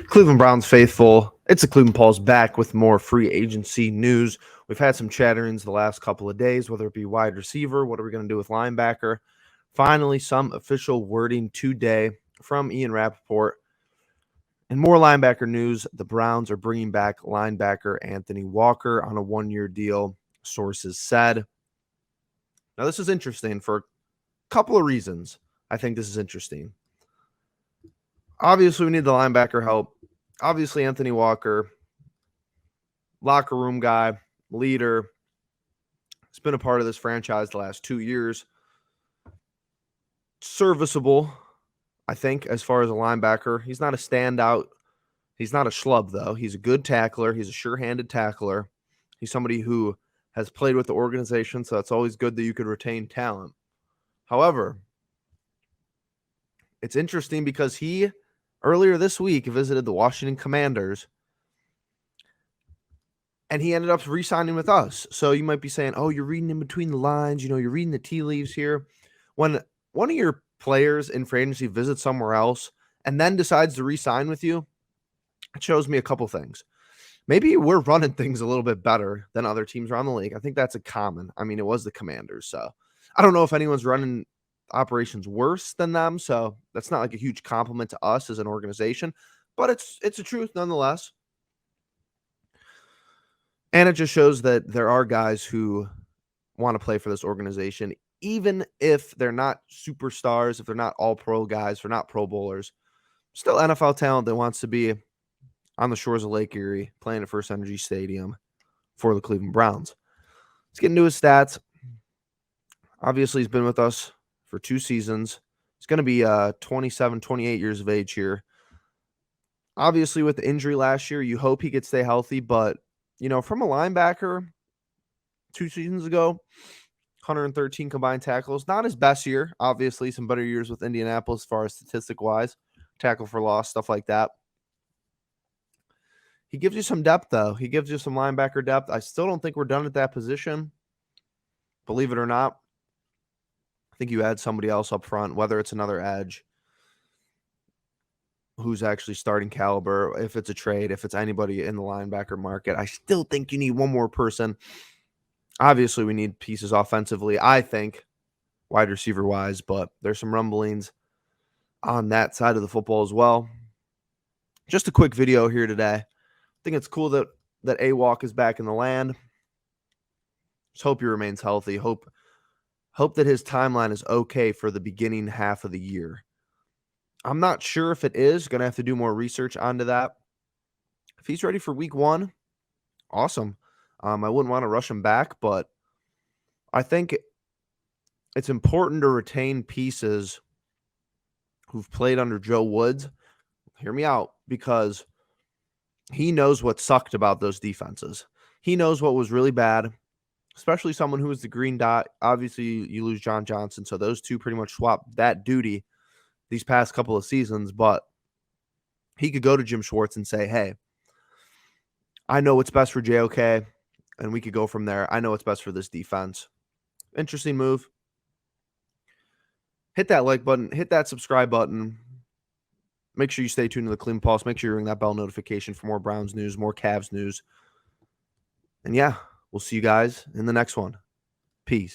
Cleveland Browns faithful, it's the Cleveland Pulse back with more free agency news. We've had some chatterings the last couple of days, whether it be wide receiver, what are we going to do with linebacker? Finally, some official wording today from Ian Rappaport. And more linebacker news, the Browns are bringing back linebacker Anthony Walker on a one-year deal, sources said. Now, this is interesting for a couple of reasons. I think this is interesting. Obviously, we need the linebacker help. Obviously, Anthony Walker, locker room guy, leader. He's been a part of this franchise the last 2 years. Serviceable, I think, as far as a linebacker. He's not a standout. He's not a schlub, though. He's a good tackler. He's a sure-handed tackler. He's somebody who has played with the organization, so it's always good that you could retain talent. However, it's interesting because he, earlier this week, visited the Washington Commanders, and he ended up re-signing with us. So you might be saying, oh, you're reading in between the lines. You're reading the tea leaves here. When one of your players in free agency visits somewhere else and then decides to re-sign with you, it shows me a couple things. Maybe we're running things a little bit better than other teams around the league. I think that's a common. I mean, it was the Commanders, so I don't know if anyone's running operations worse than them, so that's not like a huge compliment to us as an organization, but it's a truth nonetheless. And it just shows that there are guys who want to play for this organization, even if they're not superstars, if they're not all-pro guys, if they're not Pro Bowlers, still NFL talent that wants to be on the shores of Lake Erie playing at First Energy Stadium for the Cleveland Browns. Let's get into his stats. Obviously, he's been with us for 2 seasons. He's going to be 27, 28 years of age here. Obviously, with the injury last year, you hope he could stay healthy, but, from a linebacker 2 seasons ago, 113 combined tackles. Not his best year. Obviously, some better years with Indianapolis as far as statistic-wise, tackle for loss, stuff like that. He gives you some depth, though. He gives you some linebacker depth. I still don't think we're done at that position. Believe it or not. I think you add somebody else up front, whether it's another edge who's actually starting caliber, if it's a trade, if it's anybody in the linebacker market. I still think you need one more person. Obviously, we need pieces offensively, I think, wide receiver-wise, but there's some rumblings on that side of the football as well. Just a quick video here today. I think it's cool that A-Walk is back in the land. Just hope he remains healthy. Hope that his timeline is okay for the beginning half of the year. I'm not sure if it is. Going to have to do more research onto that. If he's ready for week 1, awesome. I wouldn't want to rush him back, but I think it's important to retain pieces who've played under Joe Woods. Hear me out, because he knows what sucked about those defenses. He knows what was really bad, especially someone who was the green dot. Obviously, you lose John Johnson, so those two pretty much swapped that duty these past couple of seasons, but he could go to Jim Schwartz and say, hey, I know what's best for JOK, and we could go from there. I know what's best for this defense. Interesting move. Hit that like button. Hit that subscribe button. Make sure you stay tuned to the Cleveland Pulse. Make sure you ring that bell notification for more Browns news, more Cavs news. And yeah, we'll see you guys in the next one. Peace.